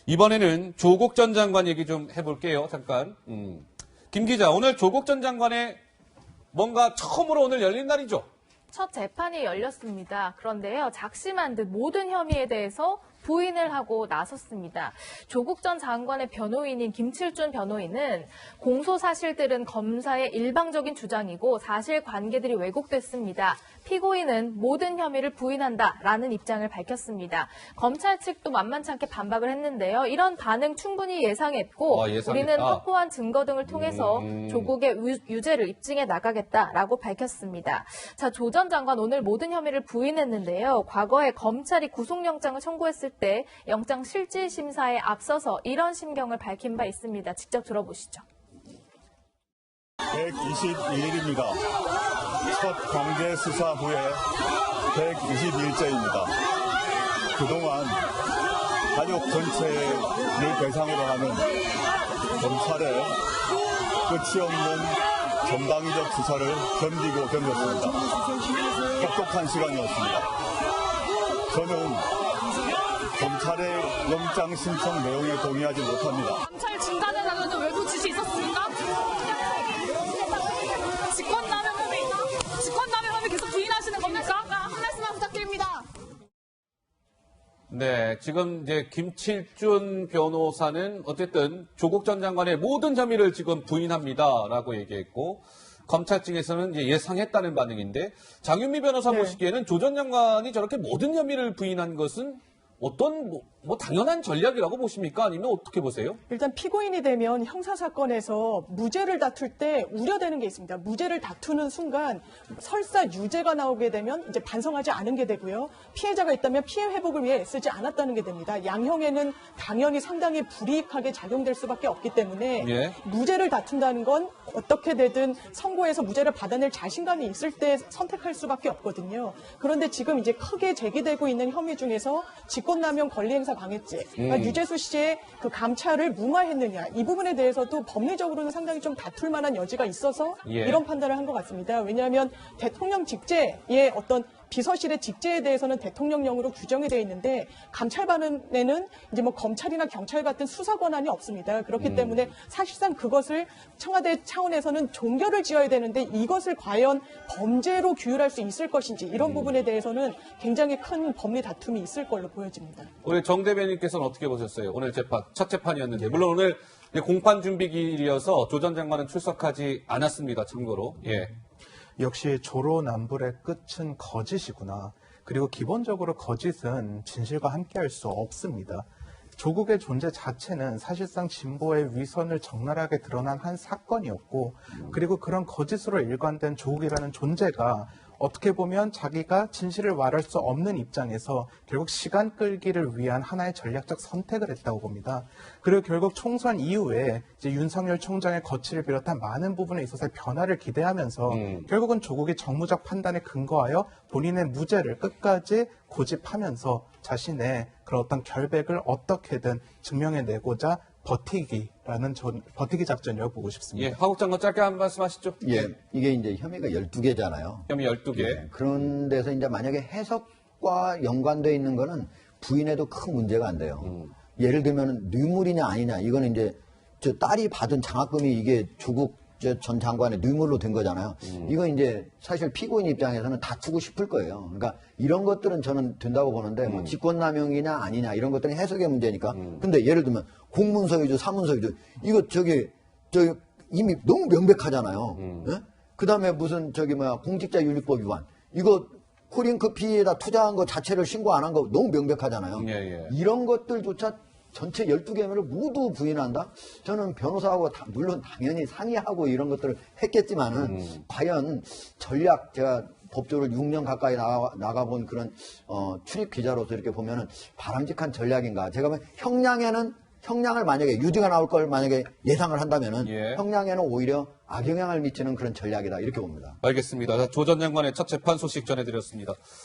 이번에는 조국 전 장관 얘기 좀 해볼게요. 잠깐. 김 기자, 오늘 조국 전 장관의 뭔가 처음으로 오늘 열린 날이죠? 첫 재판이 열렸습니다. 그런데요, 작심한 듯 모든 혐의에 대해서 부인을 하고 나섰습니다. 조국 전 장관의 변호인인 김칠준 변호인은 공소 사실들은 검사의 일방적인 주장이고 사실관계들이 왜곡됐습니다. 피고인은 모든 혐의를 부인한다라는 입장을 밝혔습니다. 검찰 측도 만만치 않게 반박을 했는데요. 이런 반응 충분히 예상했고 우리는 확보한 증거 등을 통해서 조국의 유죄를 입증해 나가겠다라고 밝혔습니다. 자, 조 전 장관 오늘 모든 혐의를 부인했는데요. 과거에 검찰이 구속영장을 청구했을 때 영장 실질 심사에 앞서서 이런 심경을 밝힌 바 있습니다. 직접 들어보시죠. 122일입니다. 첫 강제 수사 후에 122일째입니다. 그동안 가족 전체를 대상으로 하는 검찰의 끝이 없는 정당위적 수사를 견디고 견뎠습니다. 혹독한 시간이었습니다. 저는 검찰의 영장 신청 내용에 동의하지 못합니다. 검찰 중단에 나가는 외부 지시 있었습니까? 직권남용을 계속 부인하시는 겁니까? 한 말씀만 부탁드립니다. 네, 지금 이제 김칠준 변호사는 어쨌든 조국 전 장관의 모든 혐의를 지금 부인합니다라고 얘기했고 검찰 측에서는 이제 예상했다는 반응인데 장윤미 변호사 보시기에는 조 전 장관이 저렇게 모든 혐의를 부인한 것은 어떤 뭐 당연한 전략이라고 보십니까? 아니면 어떻게 보세요? 일단 피고인이 되면 형사사건에서 무죄를 다툴 때 우려되는 게 있습니다. 무죄를 다투는 순간 설사 유죄가 나오게 되면 이제 반성하지 않은 게 되고요. 피해자가 있다면 피해 회복을 위해 애쓰지 않았다는 게 됩니다. 양형에는 당연히 상당히 불이익하게 작용될 수밖에 없기 때문에 무죄를 다툰다는 건 어떻게 되든 선고에서 무죄를 받아낼 자신감이 있을 때 선택할 수밖에 없거든요. 그런데 지금 이제 크게 제기되고 있는 혐의 중에서 직권남용 권리행사 방해죄, 그러니까 유재수 씨의 그 감찰을 무마했느냐 이 부분에 대해서도 법리적으로는 상당히 좀 다툴 만한 여지가 있어서 이런 판단을 한 것 같습니다. 왜냐하면 대통령 직제의 어떤 비서실의 직제에 대해서는 대통령령으로 규정이 되어 있는데 감찰반에는 이제 뭐 검찰이나 경찰 같은 수사 권한이 없습니다. 그렇기 때문에 사실상 그것을 청와대 차원에서는 종결을 지어야 되는데 이것을 과연 범죄로 규율할 수 있을 것인지 이런 부분에 대해서는 굉장히 큰 법리 다툼이 있을 걸로 보여집니다. 우리 정 대변인께서는 어떻게 보셨어요? 오늘 재판, 첫 재판이었는데 물론 오늘 공판 준비기일이어서 조 전 장관은 출석하지 않았습니다. 참고로. 역시 조로남불의 끝은 거짓이구나. 그리고 기본적으로 거짓은 진실과 함께할 수 없습니다. 조국의 존재 자체는 사실상 진보의 위선을 적나라하게 드러난 한 사건이었고 그리고 그런 거짓으로 일관된 조국이라는 존재가 어떻게 보면 자기가 진실을 말할 수 없는 입장에서 결국 시간 끌기를 위한 하나의 전략적 선택을 했다고 봅니다. 그리고 결국 총선 이후에 이제 윤석열 총장의 거취를 비롯한 많은 부분에 있어서 변화를 기대하면서 결국은 조국이 정무적 판단에 근거하여 본인의 무죄를 끝까지 고집하면서 자신의 그런 어떤 결백을 어떻게든 증명해내고자 버티기 작전이라고 보고 싶습니다. 하국 장관 짧게 한 말씀 하시죠. 이게 이제 혐의가 12개잖아요. 혐의 12개. 그런 데서 이제 만약에 해석과 연관되어 있는 거는 부인해도 큰 문제가 안 돼요. 예를 들면 뇌물이냐 아니냐 이거는 이제 저 딸이 받은 장학금이 이게 조국 전 장관의 뇌물로 된 거잖아요. 이건 이제 사실 피고인 입장에서는 다투고 싶을 거예요. 그러니까 이런 것들은 저는 된다고 보는데 뭐 직권남용이냐 아니냐 이런 것들은 해석의 문제니까. 근데 예를 들면 공문서유주, 사문서유주 이거 저기 이미 너무 명백하잖아요. 그 다음에 무슨 공직자윤리법 위반 이거 코링크피에다 투자한 거 자체를 신고 안 한 거 너무 명백하잖아요. 이런 것들조차 전체 12개를 모두 부인한다? 저는 변호사하고 물론 당연히 상의하고 이런 것들을 했겠지만은 과연 전략 제가 법조를 6년 가까이 나가본 그런 출입 기자로서 이렇게 보면은 바람직한 전략인가? 제가 보면 형량을 만약에 유죄가 나올 걸 만약에 예상을 한다면은 형량에는 오히려 악영향을 미치는 그런 전략이다 이렇게 봅니다. 알겠습니다. 조 전 장관의 첫 재판 소식 전해드렸습니다.